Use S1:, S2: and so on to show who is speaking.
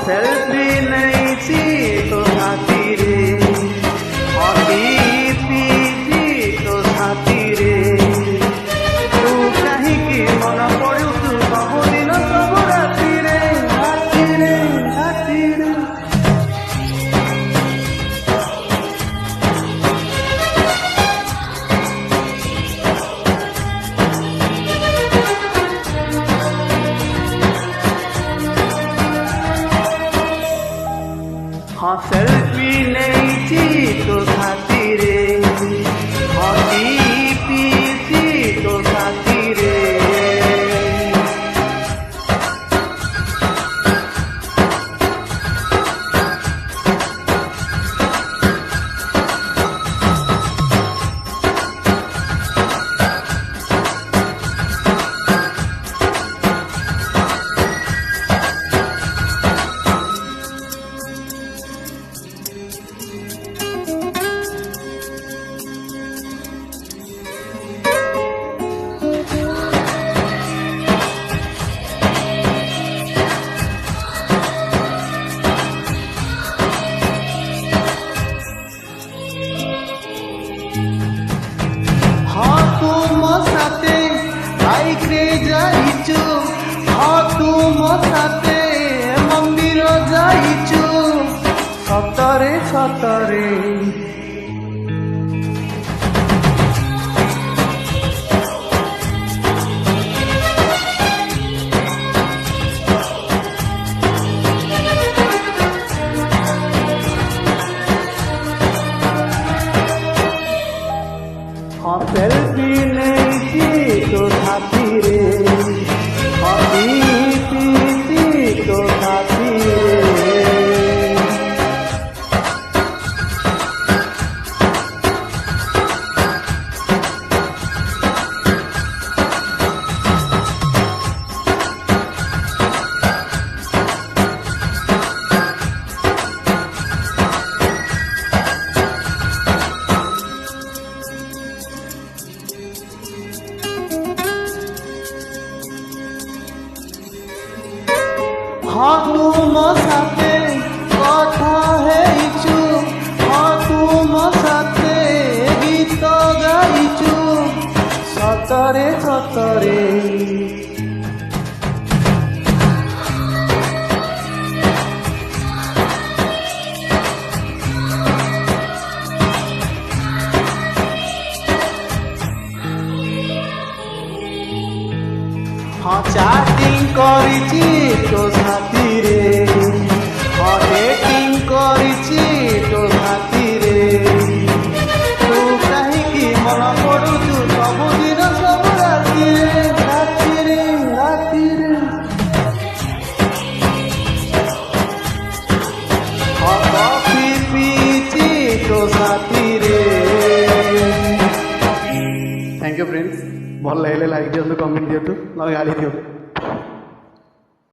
S1: Selfie नहीं थी तो साथी रे, पीती तो साथी रे, तू कहीं की मन पड़ू तू सब दिन सब राती रे, राती रे, राती रे। हाँ सेल्फी नहीं थी तो साथी रे, हाँ पीती तो साथी रे। जाइचु तू मो साथे मंदिर जाइचु सतरे सतरे हाँ सेल्फी नहीं थी तो साथी रे, पीती तो साथी रे। हाँ तू मो साथे कथा हेइचु, हाँ तू मो साथे गीत गाइचु सतरे सतरे। हाँ चैटिंग करिछि तो साथी रे, हाँ डेटिंग करिछि तो साथी रे, तू कहीं की मन पड़ुछु सब दिन सब राती रे, राती रे, राती रे। हाँ कॉफी पीछि तो साथी रे। थैंक यू फ्रेंड्स, भल लगे लाइक दियो, कमेंट दियो, गाड़ी दियो।